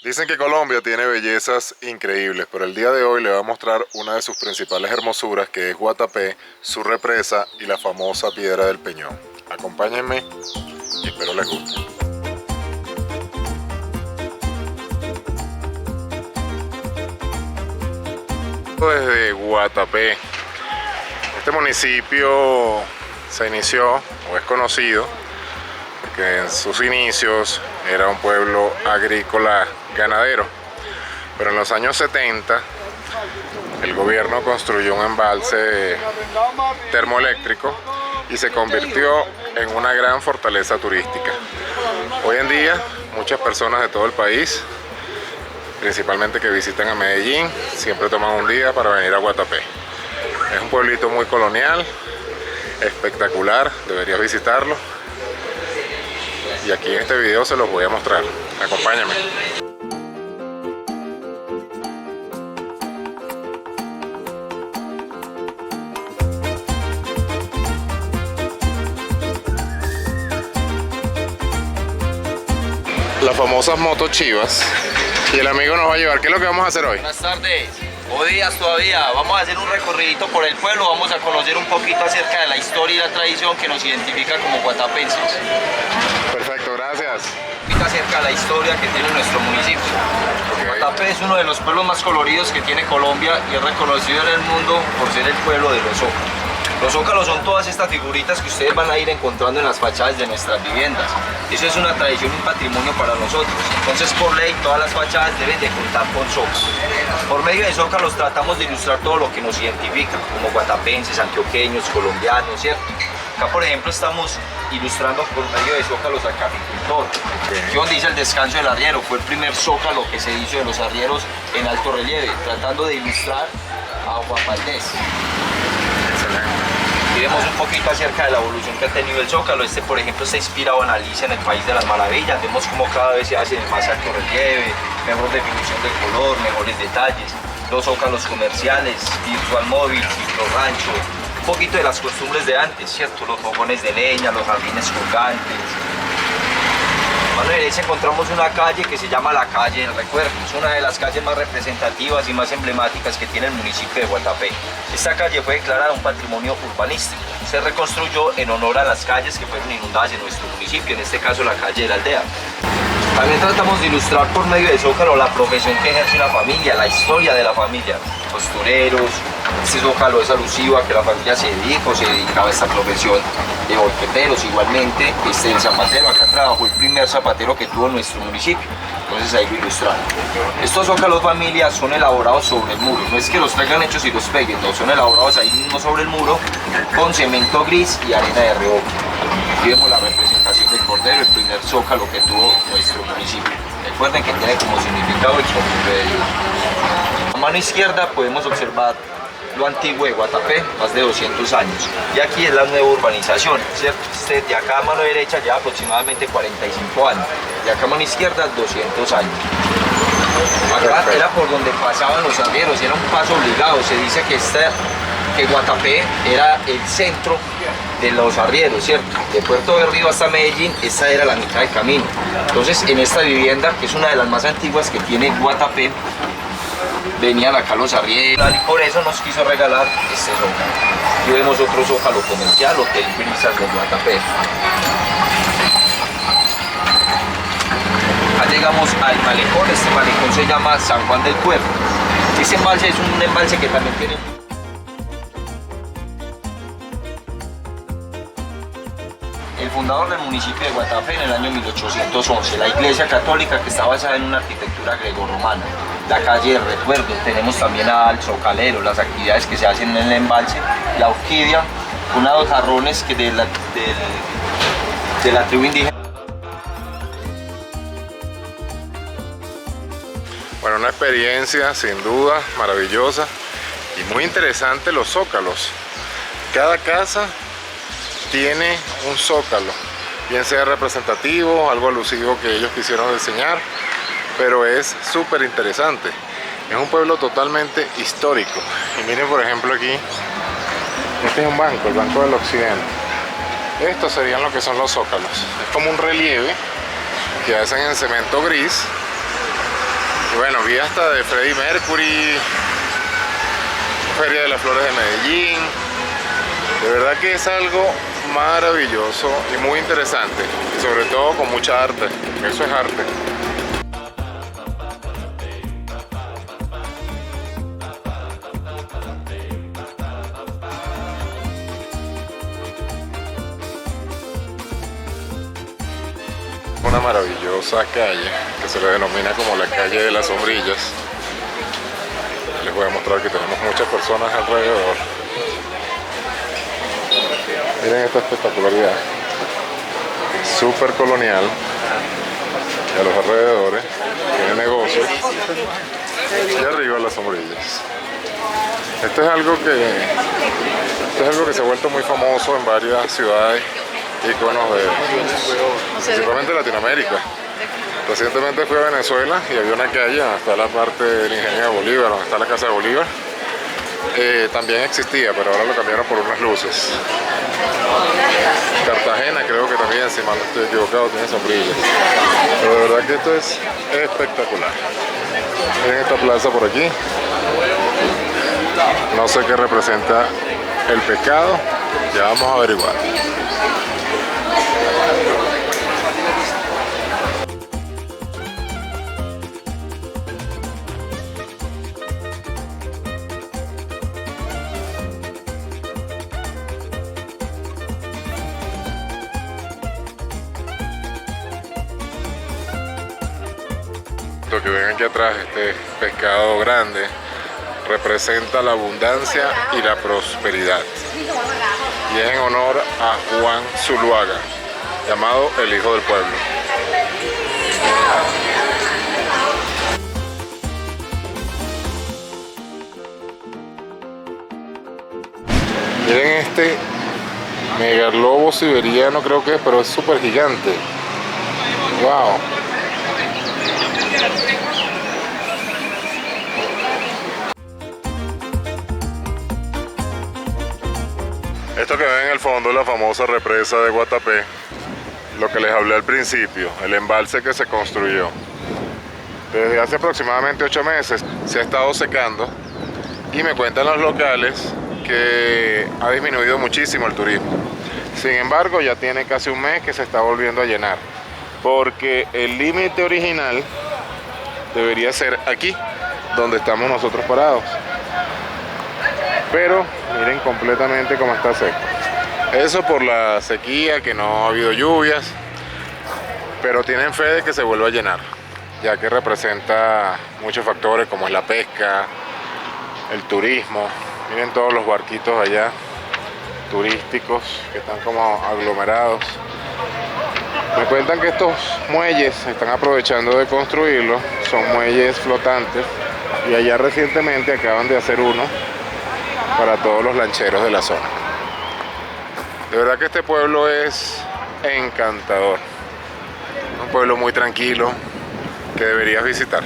Dicen que Colombia tiene bellezas increíbles, pero el día de hoy le voy a mostrar una de sus principales hermosuras, que es Guatapé, su represa y la famosa Piedra del Peñón. Acompáñenme y espero les guste. Desde Guatapé, este municipio se inició o es conocido porque en sus inicios era un pueblo agrícola ganadero, pero en los años 70 el gobierno construyó un embalse termoeléctrico y se convirtió en una gran fortaleza turística. Hoy en día muchas personas de todo el país, principalmente que visitan a Medellín, siempre toman un día para venir a Guatapé. Es un pueblito muy colonial, espectacular, deberías visitarlo. Y aquí en este video se los voy a mostrar. Acompáñame. Las famosas motos chivas. Y el amigo nos va a llevar. ¿Qué es lo que vamos a hacer hoy? Buenas tardes, o días todavía. Vamos a hacer un recorrido por el pueblo. Vamos a conocer un poquito acerca de la historia y la tradición que nos identifica como guatapenses. Perfecto, gracias. Un poquito acerca de la historia que tiene nuestro municipio. Guatapé es uno de los pueblos más coloridos que tiene Colombia y es reconocido en el mundo por ser el pueblo de los zócalos. Los zócalos son todas estas figuritas que ustedes van a ir encontrando en las fachadas de nuestras viviendas. Eso es una tradición y un patrimonio para nosotros. Entonces, por ley, todas las fachadas deben de contar con zócalos. Por medio de zócalos tratamos de ilustrar todo lo que nos identifica, como guatapenses, antioqueños, colombianos, ¿cierto? Acá, por ejemplo, estamos ilustrando por medio de zócalos al caficultor. Aquí donde dice el descanso del arriero, fue el primer zócalo que se hizo de los arrieros en alto relieve, tratando de ilustrar a Juan Valdés. Vemos un poquito acerca de la evolución que ha tenido el zócalo. Este, por ejemplo, está inspirado en Alicia en el País de las Maravillas. Vemos cómo cada vez se hace más alto relieve, mejor definición del color, mejores detalles. Los zócalos comerciales, virtual móvil, virtual rancho. Un poquito de las costumbres de antes, ¿cierto? Los fogones de leña, los jardines colgantes. A mano derecha encontramos una calle que se llama la Calle del Recuerdo. Es una de las calles más representativas y más emblemáticas que tiene el municipio de Guatapé. Esta calle fue declarada un patrimonio urbanístico. Se reconstruyó en honor a las calles que fueron inundadas en nuestro municipio, en este caso la calle de la aldea. También tratamos de ilustrar por medio de zócalo la profesión que ejerce una familia, la historia de la familia. Costureros, este zócalo es alusivo a que la familia se dedicaba a esta profesión. De volqueteros igualmente, el zapatero, acá trabajó el primer zapatero que tuvo nuestro municipio, entonces ahí lo ilustraron. Estos zócalos familias son elaborados sobre el muro, no es que los traigan hechos y los peguen, no, son elaborados ahí mismo sobre el muro con cemento gris y arena de reojo. Aquí vemos la representación del cordero, el primer zócalo que tuvo nuestro municipio. Recuerden que tiene como significado el cordero de Dios. A mano izquierda podemos observar lo antiguo de Guatapé, más de 200 años. Y aquí es la nueva urbanización, ¿cierto? De acá a mano derecha ya aproximadamente 45 años. De acá a mano izquierda 200 años. Acá era por donde pasaban los arrieros, era un paso obligado. Se dice que Guatapé era el centro de los arrieros, ¿cierto? De Puerto Berrío hasta Medellín, esta era la mitad del camino. Entonces, en esta vivienda, que es una de las más antiguas que tiene Guatapé, venían acá los arrieros y por eso nos quiso regalar este zócalo. Aquí vemos otro zócalo comercial, Hotel Brisas de Guatapé. Acá llegamos al malecón, este malecón se llama San Juan del Puerto. Este embalse es un embalse que también tiene... El fundador del municipio de Guatapé en el año 1811, la iglesia católica que está basada en una arquitectura grecorromana. La calle del recuerdo, tenemos también al zocalero, las actividades que se hacen en el embalse, la orquídea, unos jarrones que de la tribu indígena. Bueno, una experiencia sin duda maravillosa y muy interesante los zócalos. Cada casa tiene un zócalo, bien sea representativo, algo alusivo que ellos quisieron diseñar, pero es súper interesante. Es un pueblo totalmente histórico. Y miren, por ejemplo, aquí, este es un banco, el Banco del Occidente. Estos serían lo que son los zócalos. Es como un relieve que hacen en cemento gris bueno, vi hasta de Freddie Mercury, Feria de las Flores de Medellín. De verdad que es algo maravilloso y muy interesante, y sobre todo con mucha arte. Eso es arte. Una maravillosa calle que se le denomina como la calle de las sombrillas. Les voy a mostrar que tenemos muchas personas alrededor. Miren esta espectacularidad, súper colonial. Y a los alrededores tiene negocios y arriba las sombrillas. Esto es algo que se ha vuelto muy famoso en varias ciudades, íconos principalmente de Latinoamérica. Recientemente fui a Venezuela y había una calle donde está la parte del Ingenio de Bolívar, donde está la Casa de Bolívar. También existía, pero ahora lo cambiaron por unas luces. Cartagena creo que también, si mal no estoy equivocado, tiene sombrillas. Pero de verdad que esto es espectacular. Miren esta plaza por aquí. No sé qué representa el pescado, ya vamos a averiguar. Lo que ven aquí atrás, este pescado grande, representa la abundancia y la prosperidad. Y es en honor a Juan Zuluaga, llamado el Hijo del Pueblo. Miren este megalobo siberiano, creo que es, pero es súper gigante. ¡Wow! Esto que ven en el fondo es la famosa represa de Guatapé, lo que les hablé al principio, el embalse que se construyó. Desde hace aproximadamente 8 meses se ha estado secando y me cuentan los locales que ha disminuido muchísimo el turismo. Sin embargo, ya tiene casi un mes que se está volviendo a llenar, porque el límite original debería ser aquí, donde estamos nosotros parados. Pero miren completamente cómo está seco. Eso por la sequía, que no ha habido lluvias, pero tienen fe de que se vuelva a llenar, ya que representa muchos factores como es la pesca, el turismo. Miren todos los barquitos allá, turísticos, que están como aglomerados. Me cuentan que estos muelles se están aprovechando de construirlos, son muelles flotantes, y allá recientemente acaban de hacer uno para todos los lancheros de la zona. De verdad que este pueblo es encantador, un pueblo muy tranquilo que deberías visitar.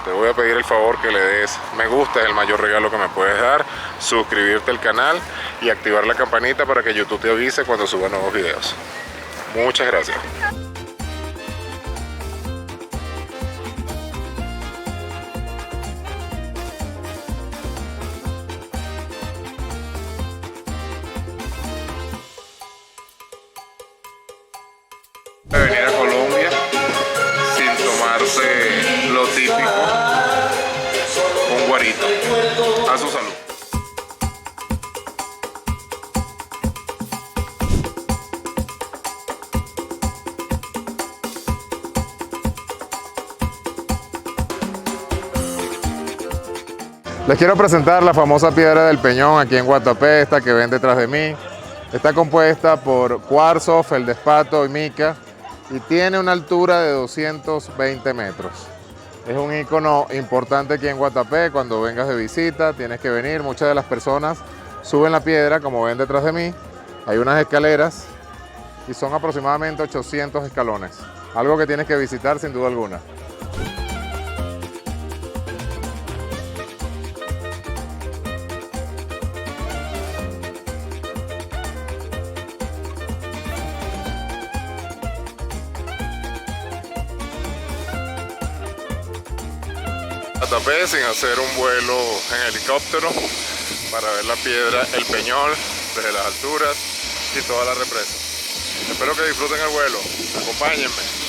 Te voy a pedir el favor que le des me gusta, es el mayor regalo que me puedes dar, suscribirte al canal y activar la campanita para que YouTube te avise cuando suba nuevos videos. Muchas gracias. Venir a Colombia sin tomarse lo típico, un guarito. A su salud. Les quiero presentar la famosa Piedra del Peñón aquí en Guatapé, esta que ven detrás de mí. Está compuesta por cuarzo, feldespato y mica y tiene una altura de 220 metros. Es un icono importante aquí en Guatapé. Cuando vengas de visita tienes que venir. Muchas de las personas suben la piedra, como ven detrás de mí. Hay unas escaleras y son aproximadamente 800 escalones. Algo que tienes que visitar sin duda alguna. Guatapé sin hacer un vuelo en helicóptero para ver la piedra El Peñol desde las alturas y toda la represa. Espero que disfruten el vuelo, acompáñenme.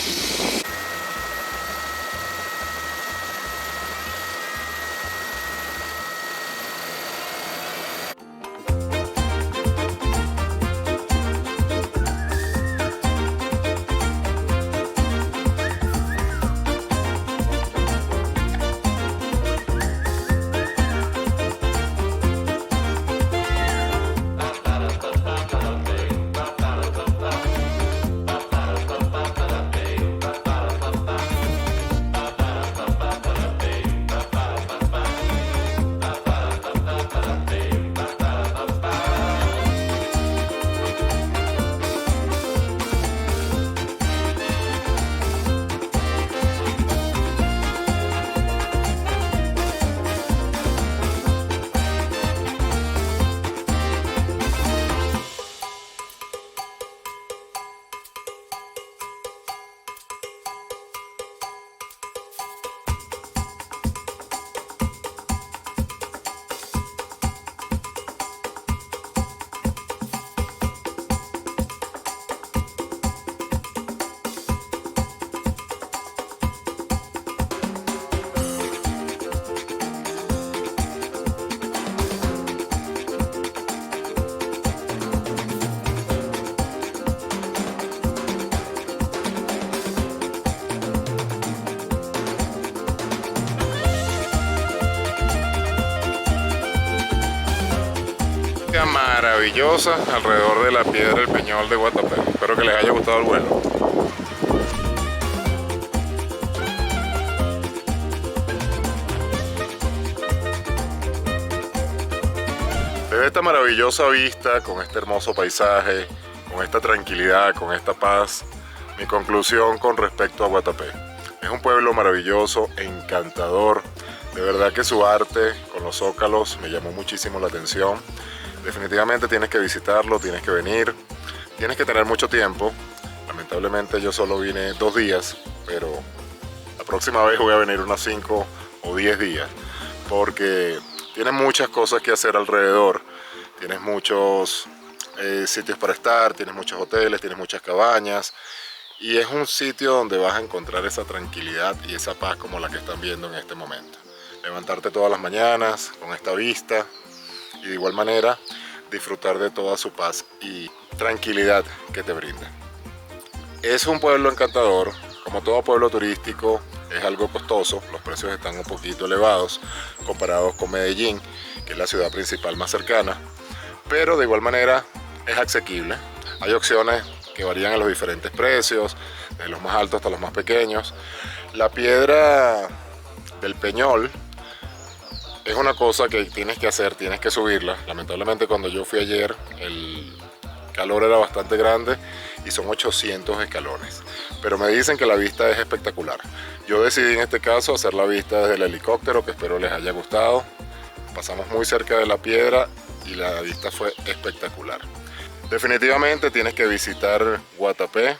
Maravillosa alrededor de la piedra El Peñol de Guatapé. Espero que les haya gustado el vuelo. Desde esta maravillosa vista, con este hermoso paisaje, con esta tranquilidad, con esta paz, mi conclusión con respecto a Guatapé. Es un pueblo maravilloso, encantador. De verdad que su arte con los zócalos me llamó muchísimo la atención. Definitivamente tienes que visitarlo, tienes que venir, tienes que tener mucho tiempo. Lamentablemente yo solo vine 2 días, pero la próxima vez voy a venir unos 5 o 10 días, porque tiene muchas cosas que hacer alrededor. Tienes muchos sitios para estar, tienes muchos hoteles, tienes muchas cabañas, y es un sitio donde vas a encontrar esa tranquilidad y esa paz como la que están viendo en este momento. Levantarte todas las mañanas con esta vista, y de igual manera disfrutar de toda su paz y tranquilidad que te brinda. Es un pueblo encantador. Como todo pueblo turístico, es algo costoso, los precios están un poquito elevados comparados con Medellín, que es la ciudad principal más cercana, pero de igual manera es asequible. Hay opciones que varían en los diferentes precios, desde los más altos hasta los más pequeños. La piedra del Peñol es una cosa que tienes que hacer, tienes que subirla. Lamentablemente cuando yo fui ayer el calor era bastante grande y son 800 escalones. Pero me dicen que la vista es espectacular. Yo decidí en este caso hacer la vista desde el helicóptero, que espero les haya gustado. Pasamos muy cerca de la piedra y la vista fue espectacular. Definitivamente tienes que visitar Guatapé.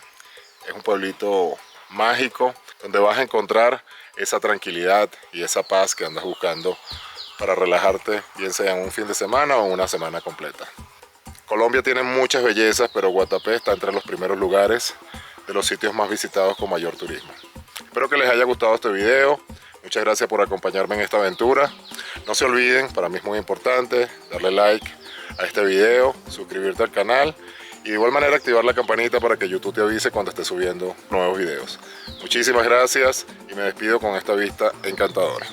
Es un pueblito mágico donde vas a encontrar esa tranquilidad y esa paz que andas buscando para relajarte, bien sea en un fin de semana o una semana completa. Colombia tiene muchas bellezas, pero Guatapé está entre los primeros lugares de los sitios más visitados con mayor turismo. Espero que les haya gustado este video. Muchas gracias por acompañarme en esta aventura. No se olviden, para mí es muy importante, darle like a este video, suscribirte al canal y de igual manera activar la campanita para que YouTube te avise cuando esté subiendo nuevos videos. Muchísimas gracias y me despido con esta vista encantadora.